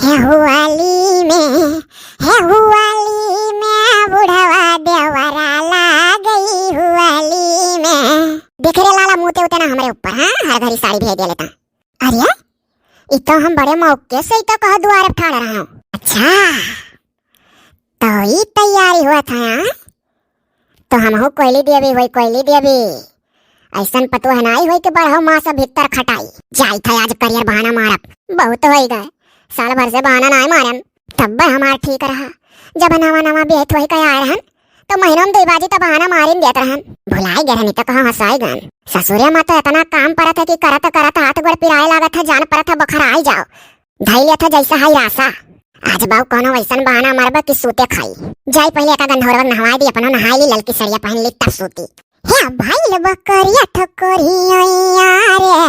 है हुआली में बुढ़वा देवरा ला गई हुआली में। देख रे लाला मुँह उते ना हमारे ऊपर। हाँ, हर घड़ी साड़ी भेज दे लेता। अरे इतो हम बड़े मौके से तो कह द्वार ठाड़ रहा हूँ। अच्छा तो ये तैयारी हुआ था यहाँ? तो हम हो कोयली देवी हुई, कोयली देवी ऐसा पतो है नाई हुई कि बढ़ो माँ सब भीतर खटाई जाई था। आज करियर बहाना मारब बहुत हो गए, साल भर से बहाना ना मारन तब हमार ठीक रहा। जब नवा नवा बेहत वही कह आए रहन तो महीनों में 2 बाजी तो बहाना मारिन देत रहन। भुलाई गए नहीं तो कहाँ हंसाई गन। ससुरिया माँ तो इतना काम परत है कि करत करत हाथ गोड़ पिराए लागत है, जान परत है बखर आई जाओ धाई लिया था जैसा हाई रासा। आज बाऊ कोनो वैसन बहाना मारब कि सूते खाई जाई। पहले एक गंधौरवा नहवाई दी, अपनो नहाई ली, ललकी सड़िया पहन ली तब सूती। हे भाई बकरिया ठकोरिया रे,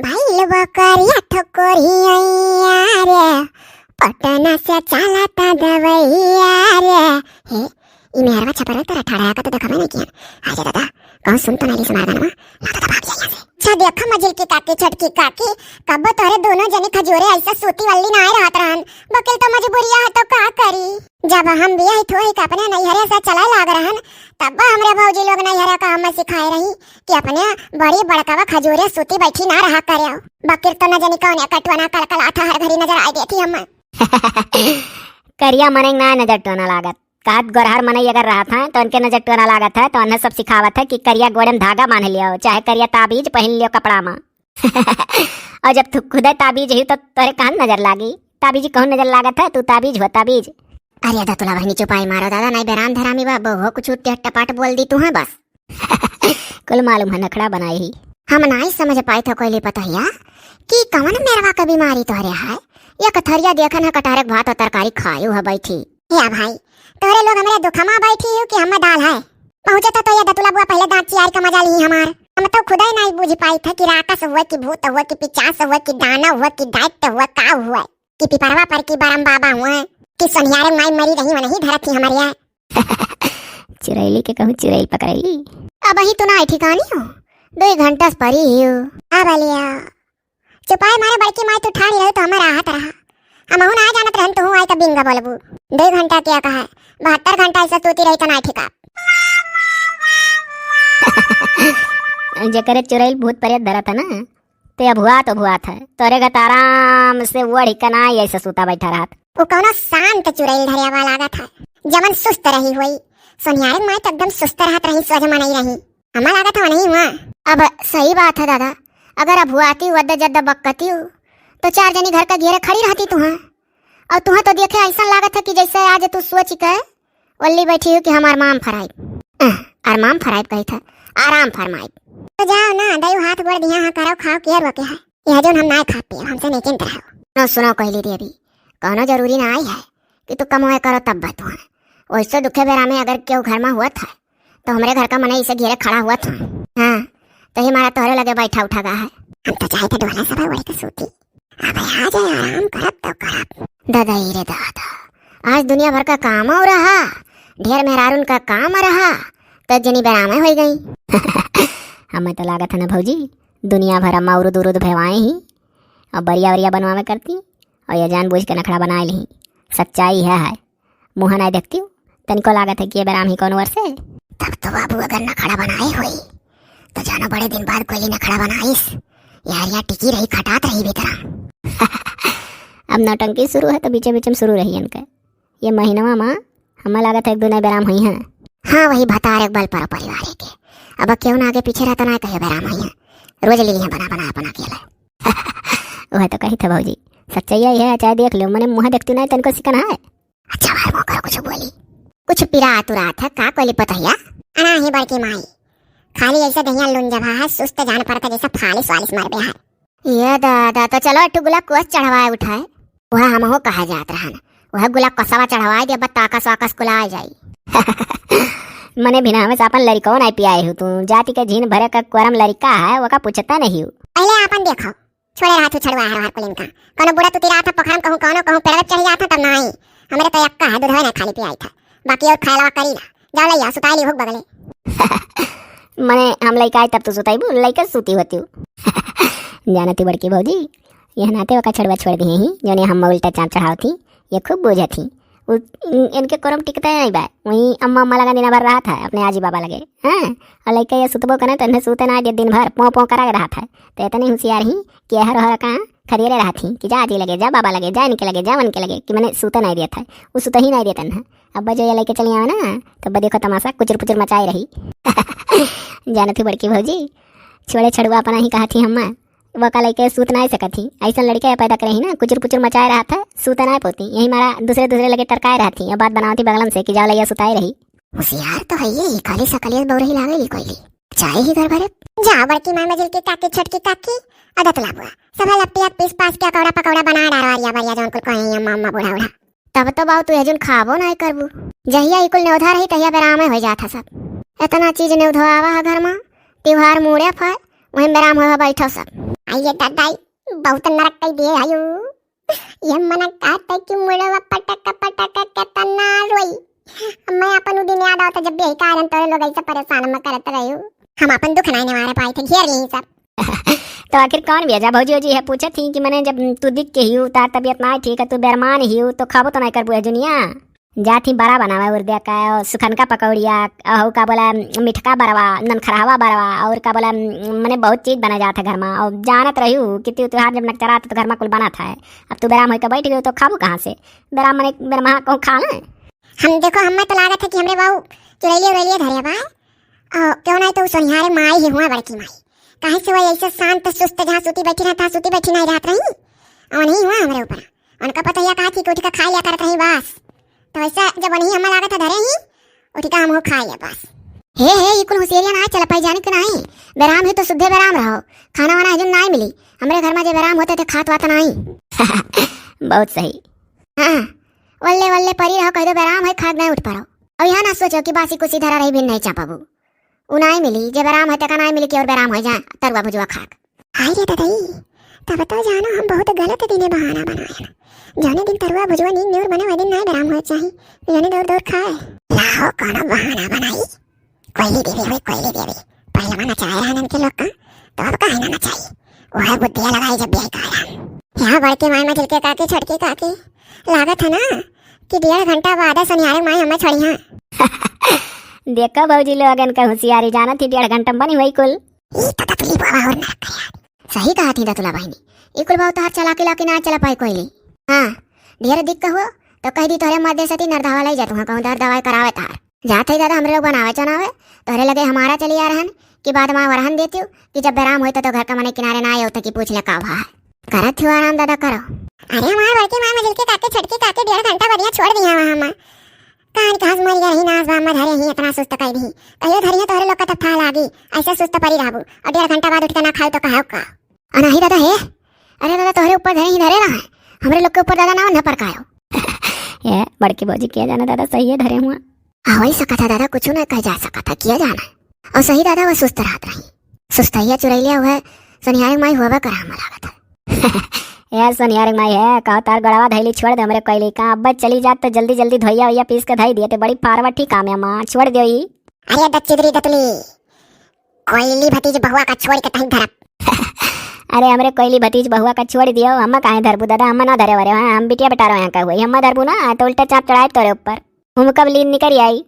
भाई बकरिया ठकोरिया रे, पटना से चलाता दवैया रे। हे ई मेहरवा छपर तेरा ठाड़ा का तो देखा नहीं किया। आजा दादा कौन सुन तो नहीं समार गाना लाता तो भाग जाए यहाँ से। अच्छा देखा मजिल की काकी छटकी काकी कब तोरे दोनों जने खजूरे ऐसा सूती वल्ली ना रहत रहन। बकिल तो मजबूरिया है तो का करी। जब हम भी आई थोड़ी का अपने नैहरे से चला लाग रहन तब हमरे भौजी लोग नैहरे का हमें सिखाए रही कि अपने बड़ी बड़कावा खजूरे सूती बैठी ना रहा करे। बकिल तो न जनी कौन कटवाना कलकलाता हर घड़ी नजर आई देती हम। करिया मने ना नजर टोना लागत कात गोरहर मने अगर रहा था तो उनके नजर टोना लागत है तो उन्हें सब सिखावत है कि करिया गोड़न धागा बांध लियो, चाहे करिया ताबीज पहन लियो कपड़ा में। और जब तू खुद ताबीज ही तो तोरे कहाँ नजर लागी? ताबीज कौन नजर लागत है? तू ताबीज हो ताबीज। अरे दादा तुला बहनी चुपाई मारो दादा नहीं बेराम धरामी बाबू हो कुछ टपाट बोल दी तू है बस। कुल मालूम है नखड़ा बनाई ही। हम नहीं समझ पाए थे कोई पता हिया कि कौन मेरवा का बीमारी तोहरे है। या कथरिया देखन है कटारक भात और तरकारी खायू है बैठी। या भाई तोरे लोग हमारे दुखमा बैठी हो कि हमें दाल है पहुंचे तो ये दतुला बुआ पहले दांत चियार का मजा ली हमार। हम तो खुद ही नहीं बुझ पाई था कि राक्षस हुआ कि भूत हुआ कि पिचास हुआ कि दाना हुआ कि डाइट हुआ का हुआ कि पिपरवा पर की बारम बाबा हुआ कि सनियारे माई मरी रही वो नहीं धरत थी हमारे यहाँ। चिरैली के कहूँ चिरैल पकड़ैली। अब ही तो ना ठिकानी हो 2 घंटा परी हो। अब लिया चुपाए मारे बड़की माई तू ठाड़ी रहो तो हमें राहत रहा। हम ना जानत रहन तू आई तो बिंगा बोलबू 2 घंटा क्या कहा 72 घंटा ऐसा सोती रही तो ना ठिका। जकरे चुरैल भूत प्रेत धरा था ना ते अब हुआ तो हुआ था तोरे गत आराम से वो ढिकना ऐसा सूता बैठा रहा। वो कौनो शांत चुरैल धरिया वाला लगा था जमन सुस्त रही हुई सोनियारे माई तो एकदम सुस्त रहत रही सोजमा नहीं रही। हमें लगा था नहीं हुआ। अब सही बात है दादा अगर अब हुआती वद्दा जद्दा बक्कती तो 4 जनी घर का घेरे खड़ी रहती तुहा। और तुहा तो देखे ऐसा लागत है कि जैसे आज तू सोच के ओल्ली बैठी हो कि हमार माम फराइब और माम फराइब कही था आराम फरमाइब। तो जाओ ना दयु हाथ गोड़ दिया हाँ करो खाओ केयर रोके है यह जो हम ना खा पिए हमसे नहीं चिंता रहो। नो सुनो कहली दी अभी कहना जरूरी ना आई है कि तू कमाए करो तब बत हुआ। वैसे दुखे बेरा में अगर क्यों घर में हुआ था तो हमारे घर का मना इसे घेरे खड़ा हुआ था। हाँ तो ही हमारा तोहरे लगे बैठा उठा गया है। हम तो चाहे तो डोला सब बड़ी तो सूती अब आ जाए आराम करब तो करब। दादा रे दादा आज दुनिया भर का काम हो रहा ढेर मेहरारून का काम रहा तो जनी बेराम हो गई। हमें तो लागत है ना भौजी दुनिया भर अम्मा उरुद उरुद भेवाए ही और बरिया वरिया बनवावे करती और ये जानबूझ के नखड़ा बना ली। सच्चाई है मुँह नहीं देखती हूँ तनिको लागत है कि ये बेराम ही कौन वर्ष है। तब तो बाबू अगर नखड़ा बनाई हुई तो जानो बड़े दिन बाद कोई नखड़ा बनाईस यार या टिकी रही खटात रही भीतर। अब नौटंकी शुरू है तो बीचे बीच में शुरू रही इनका ये महीनवा माँ हमें लागत है 1 2 बेराम हुई हैं। हाँ वही भतार एक बल पर परिवार के अब क्यों ना आगे पीछे रहता ना कहियो बेराम हुई है रोज ली है बना अपना अकेला। वह तो कही था भौजी सच्चाई है चाहे देख लो मैंने मुँह देखती नहीं तनको सिकना है। अच्छा भाई मौका कुछ बोली कुछ पिरा तुरा था का कोई पता है अना ही बड़की माई खाली ऐसा दहिया लुन जभा है सुस्त जान पड़ता जैसा फालिस वालिस मार बे है। ये दादा तो चलो अट्टू गुलाब कोस चढ़वाए उठाए वह हम हो कहा जात रहन वह गुलाब कसावा चढ़वाए दे बत्ता आकाश वाकाश कुला जाई। मने बिना में अपन लड़का नहीं पियाए हो तू जाति के झीन भरे का कोरम लड़का है वो का पूछता नहीं हूँ। पहले अपन देखो छोड़े रहा तू छड़वा हर कुलिन का कोनो बुढ़ा तू तिरा था पोखरम कहूं कोनो कहूं पेड़ चढ़ जाता तब नहीं हमरे तो यक्का है दूध है ना खाली पियाई था बाकी और खायला करी ना जाओ लइया सुताई ली भूख बगले। मने हम लइका तब तो सुताई लइका सुती होती हूँ। जानती बड़की भौजी यह नाते ओका छड़वा छोड़ दिए ही जोने हम उल्टा चाँप चढ़ाव थी ये खूब बोझ थी इनके कोरम टिकता नहीं बा वहीं अम्मा अम्मा लगा दिन भर रहा था अपने आजी बाबा लगे हाँ और लड़का ये सुतबो करे तो इन्हें सूते ना दिन भर पों पों करा रहा था तो इतनी होशियार ही कि हर हर कहाँ खरीरे रहा थी कि जा आजी लगे जा बाबा लगे जा इनके लगे जा वन के लगे कि मैंने सूते नहीं दिया था वो सूते ही नहीं देता ना अब जो ये लेके चली आवे ना तब देखो तमाशा कुचर पुचर मचाई रही जाना थी बड़की भौजी छोड़े छड़ुआ अपना ही कहा थी हम वो का लेके सूत नहीं सकती थी ऐसा लड़के पैदा करे ही ना कुचर पुचर मचाए रहा था सूता नहीं पोती यही मारा दूसरे लगे टरकाए रहा थी बात बनाती बगलम से कि जाओ लैया सुताई रही होशियार तो है ये काली सकलियत बहु रही लागेली कोईली चाय ही घर भरे जा बड़की माँ मजिल की काकी छोटकी काकी आदत लागुआ सब लपटिया पीस पास के कौड़ा पकौड़ा बना डारवारिया बरिया जोन कुल कहीं अम्मा अम्मा बूढ़ा बूढ़ा तब तो बाऊ तू एजुन खाबो नहीं करबू जहिया इकुल नेउधा रही तहिया बेराम हो जाता सब इतना चीज नेउधवावा है घर में त्योहार मुड़े फय वहीं बेराम हो बैठो सब आइए दादाई बहुत नरक कई दिए आयु ये मन कहते कि मुड़वा पटक पटक के तना रोई मैं अपन दिन याद आता जब भी कारण तोरे लोग ऐसे परेशान में करते रही हम अपन दुख नहीं मारे पाए थे घेर यही सब तो आखिर कौन भेजा भौजी जी है पूछा थी कि मैंने जब तू दिख के ही तार तबियत ना ठीक है तू बेरमान ही तो खाबो तो नहीं करबू है दुनिया जाती बड़ा बनावा उर्दे का सुखन का पकौड़िया और का बोला मिठका बरवा ननखरावा बरवा और का बोला मैंने बहुत चीज बना जाता घर में और जानत रही हूँ कि त्योहार जब नकचरा तो घर में कुल बना था अब तू बेराम होकर बैठ गई तो खाबू कहाँ से बेराम मैंने बेरमा को खा लें हम देखो हमें तो लागत है कि हमरे बाबू चुरैलिए उरैलिए धरे बा क्यों नहीं तो सोनिहारे माई ही हुआ बड़की माई काहे से वही ऐसे शांत सुस्त जहाँ सूती बैठी रहता सूती बैठी नहीं रहत रही और नहीं हुआ हमारे ऊपर उनका पता या कहा थी कि उठ का खा लिया करत रही बस तो ऐसा जब नहीं हमें लागत है धरे ही उठ का हम हो खा लिया बस हे ये कुल होशियारियां ना चल पाई जाने के नहीं बेराम है तो शुद्धे बेराम रहो खाना वाना हजम नहीं मिली हमारे घर में जो बेराम होते थे खात वात नहीं बहुत सही हाँ वल्ले वल्ले परी रहो कह दो बेराम है खाद नहीं उठ पारो अब यहाँ ना सोचो कि बासी कुछ धरा रही भी नहीं चापाबू उ नहीं मिली जब बेराम होते का नहीं मिली कि और बेराम हो जाए तरुआ भुजुआ खाक हाय रे दादाई तब तो जानो हम बहुत गलत दिने बहाना बनाया जाने दिन तरुआ भुजुआ नींद और बने दिन नहीं बेराम हो चाहिए जाने दौड़ दौड़ खाए लाओ कौन बहाना बनाई कोयली देवी पहले माना चाहे रहन के लोग का तो अब कहीं ना चाहिए वह बुद्धियां लगाई जब भी कारण यहाँ बड़के माई में चिलके काके छटके काके लागत है ना कि 1.5 घंटा बाद सुनियारे माई हमें छोड़ी हाँ देखो भौजी लोगन का होशियारी जाना थी 1.5 घंटा बनी वही कुल सही कहा थी दतुला बहनी ये कुल बहुत हाथ चला के लाके ना चला पाई कोई हाँ ढेर दिक्कत हुआ तो कह दी तोरे मध्य सती नरदवा लाई जातू कहूँ दर दवाई करावे तार जाते ही दादा हमरे लोग बनावे चनावे तोरे लगे हमारा चली आ रहन कि बाद में वरहन देती कि जब बेराम होता तो घर का मने किनारे ना आये कि पूछ ले का भा करत हुआ आराम दादा करो अरे हमारे बड़के माँ मजल के काके छटके काके 1.5 घंटा बढ़िया छोड़ दिया वहाँ हम कान घास मर गया ही नास बाम धरे ही इतना सुस्त कई दी कहियो धरिया तोरे लोग का तब था लागी ऐसे सुस्त परी रहबू और 1.5 घंटा बाद उठ के ना खाओ तो कहाओ का अनाही दादा है अरे दादा तोहरे ऊपर धरे ही धरे रहा है हमरे लोग के ऊपर दादा ना पर कायो ये बड़की भौजी किया जाना दादा सही है धरे हुआ वही सका था दादा कुछ ना कह जा सका था किया जाना और सही दादा वो सुस्त रहत रही सुस्तैया चुरैलिया हुआ सुनियारे माई हुआ करा हम लागत यार सुनियारे माई है कहो तार गड़वा धैली छोड़ दे हमरे कोयली का अब चली जात तो जल्दी जल्दी धोइया वैया पीस के धई दिए तो बड़ी फारवा ठीक काम है माँ छोड़ दियो ही अरे दच्चिदरी दतली कोयली भतीज बहुआ का छोड़ के कहीं धरप अरे हमरे कोयली भतीज बहुआ का छोड़ दियो हम काहे धरबू दादा हम ना धरे वरे हम बिटिया बेटा रहे का हुई हम धरबू ना तो उल्टा चाप चढ़ाए तोरे ऊपर हम कब लीन निकल आई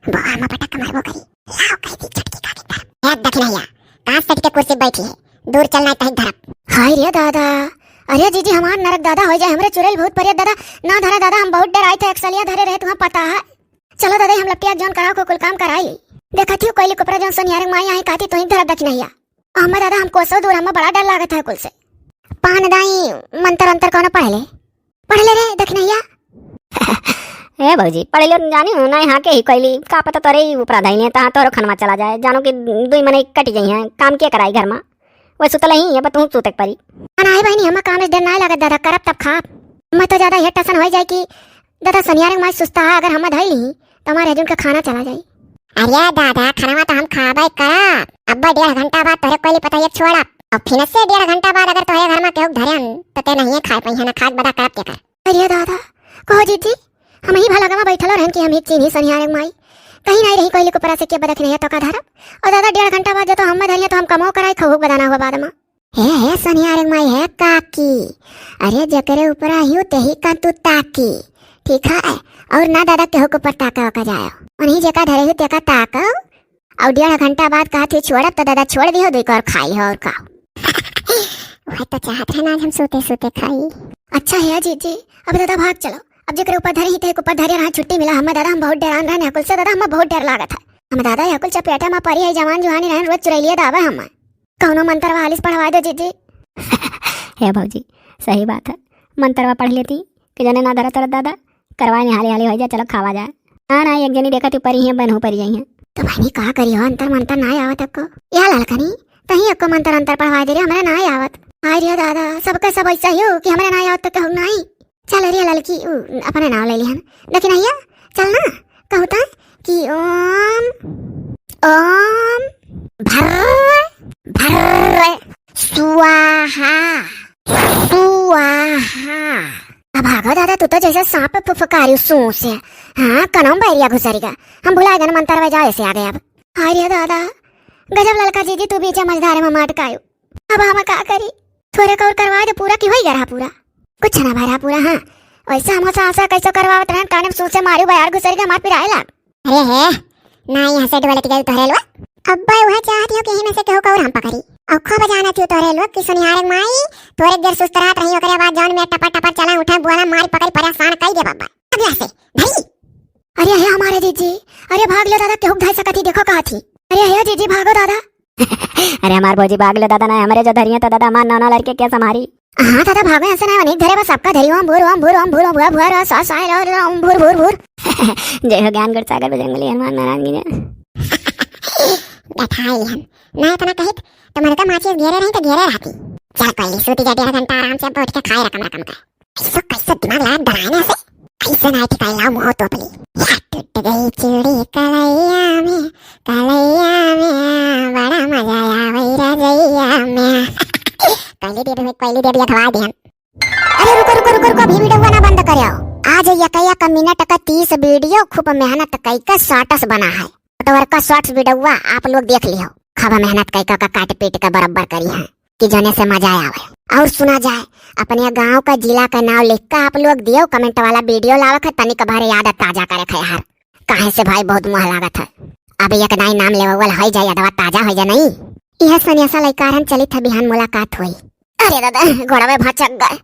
बुआ में पटक मारबो करी लाओ कहीं दी चटकी का तरफ एक दखनैया कांच सट के कुर्सी बैठी है दूर चलना कहीं धरप हाय रे दादा अरे जीजी हमार नरक दादा हो जाए हमरे चुड़ैल बहुत परिया दादा ना धरा दादा हम बहुत डराए थे अक्सलिया धरे रहे तुम्हें पता है चलो दादा हम लपटिया जोन कराओ को कुल काम कराई देखा थी कोयली कोपरा जोन सुनियारे माई आई कहती तो ही धरप दखनैया हमें दादा हमको सो दूर हमें बड़ा डर लागत है कुल से पान दाई मंत्र अंतर कौन पढ़ ले रे दखनैया ए भौजी पढ़े लो जानी ना यहाँ के ही कोयली का पता तोरे ऊपर धाई ने तहाँ तोरो खनमा चला जाए जानो कि 2 महीने कट गई हैं काम क्या कराई घर में वो सुतल ही है तू सुतक परी अनाए बहनी हम काम देर ना लागत दादा करब तब खाब मैं तो ज्यादा ये टसन हो जाए कि दादा सनियारे माई सुस्ता है अगर हम धई ली तो हमारे हजून का खाना चला जाए अरे दादा खाना तो हम खाबा करा अब 1.5 घंटा बाद तोरे कोयली पता ये छोड़ा और फिर से 1.5 घंटा बाद अगर तोरे घर में केहू धरन तो ते नहीं खाए पई है ना खाद बदा करब के कर अरे दादा कहो जीजी हम ही भला गवा बैठल रहन कि हम ही चीनी सनियारे माई कहीं नहीं रही कोयली को परा से के बदख नहीं तो का धरब और दादा 1.5 घंटा बाद जो तो हम धरिया तो हम कमो कराई खहू बदाना हुआ बाद में हे सोनिया रे माई है काकी, अरे जकरे ऊपर आयु तेही का तू ताकी, ठीक है। और ना दादा केहू के ऊपर ताका का जायो, उन्हीं जगह धरे हुई तेका ताका। और 1.5 घंटा बाद कहा थी छोड़ब तो दादा छोड़ दियो, दुई और खाई हो और का वह तो चाहत है ना हम सोते सोते खाई। अच्छा है जीजी, अब दादा भाग चलो, अब जकरे ऊपर धरे ही थे ऊपर धरे रहा, छुट्टी मिला। हम दादा हम बहुत डरान रहने अकुल से, दादा हम बहुत डर लागत है। हम दादा अकुल चपेटा में परी है जवान जुहानी रहन, रोज चुरैलिए दावा हम कौनो मंत्र वालिस पढ़वा दो जीजी। हे भौजी सही बात है, मंत्रवा पढ़ लेती कि जने ना धरा तरत दादा करवाए हाली हाली हो जाए, चलो खावा जाए। हाँ ना एक जनी देखा तू परी है बनहू परी जाई है। तो भाई का करियो अंतर मंत्र ना आवत अक्को, या ललकनी तही अक्को मंत्र अंतर पढ़वा दे रे, हमरे ना आवत। हाय रे दादा सबके सब ऐसा ही हो कि हमरे ना आवत तो कहू नहीं। चल रे ललकी अपने नाम ले लिहन, लेकिन भैया चल ना कहूता कि ओम ओम भर भर स्वाहा स्वाहा। अब भागो दादा, तू तो जैसे सांप फुफकारी सू से। हाँ कनम बैरिया घुसरेगा, हम भुला गए मंत्र वजह ऐसे आ गए अब। हाय रे दादा गजब ललका जीजी, तू भी समझदार में माट कायो। अब हम का करी, थोड़े और करवा दे पूरा की होई गया पूरा, कुछ ना भरा पूरा। हाँ वैसे हम आशा कैसे करवावत रहन, काने में सू से मारू बयार घुसरेगा मार पिराए लाग। अरे है ना यहाँ से डोले के तोरे लो, अब वह चाहती हो कि में से कहू कहू हम पकड़ी और खो बजाना थी तोरे लो कि सुनिहारे माई थोड़े देर सुस्त रहत रही, ओकरे बाद जौन में टपा टपा चला उठा बुआला मार पकड़ परेशान कर दे बाबा अगला से भाई। अरे है हमारे जीजी, अरे भाग लो दादा, केहू धाई सकती देखो कहा थी। अरे है जीजी भागो दादा। अरे हमार भौजी भाग लो दादा, ना हमारे जो धरिए तो दादा हमार नौना लड़के क्या संभारी। हाँ दादा भागो ऐसे ना अनेक धरे बस सबका धरी ओम भूर ओम भूर ओम भूर ओम भूर भूर सा सा ओम भूर भूर भूर। जय हो ज्ञान गुड़ सागर बजरंगबली हनुमान महाराज की जय। बैठाई हम ना इतना कहित तो मन का माचिस घेरे नहीं तो घेरे रहती। चल कोई सूती जा 1.5 घंटा आराम से बैठ के खाए रकम रकम का। ऐसा कैसे दिमाग लगा डराने से ऐसे ना कि कहीं लाओ मुंह टोपली या टूट गई चूड़ी कलैया में बड़ा मजा आया वही रजैया में। पहले दे खवा दे। अरे रुको रुको रुको रुको, अभी वीडियो बना बंद करियो। आज एक मिनट का 30 वीडियो खूब मेहनत कई का शॉर्ट्स बना है, तो का शॉर्ट्स वीडियो आप लोग देख लियो। खूब मेहनत कई का काट पीट का बराबर करी है कि जने से मजा आवे और सुना जाए। अपने गांव का जिला का नाम लिख कर आप लोग दियो, कमेंट वाला वीडियो लावक है तनिक भरे याद ताजा करे खे यार, काहे से भाई बहुत मुँह लागत है। अब एक नाई नाम लेवल हो जाए यादवा ताजा हो जाए नहीं। यह सन्यासा लइकारन चलित है, बिहान मुलाकात हुई। अरे दादा घोड़ा में भाचक गए।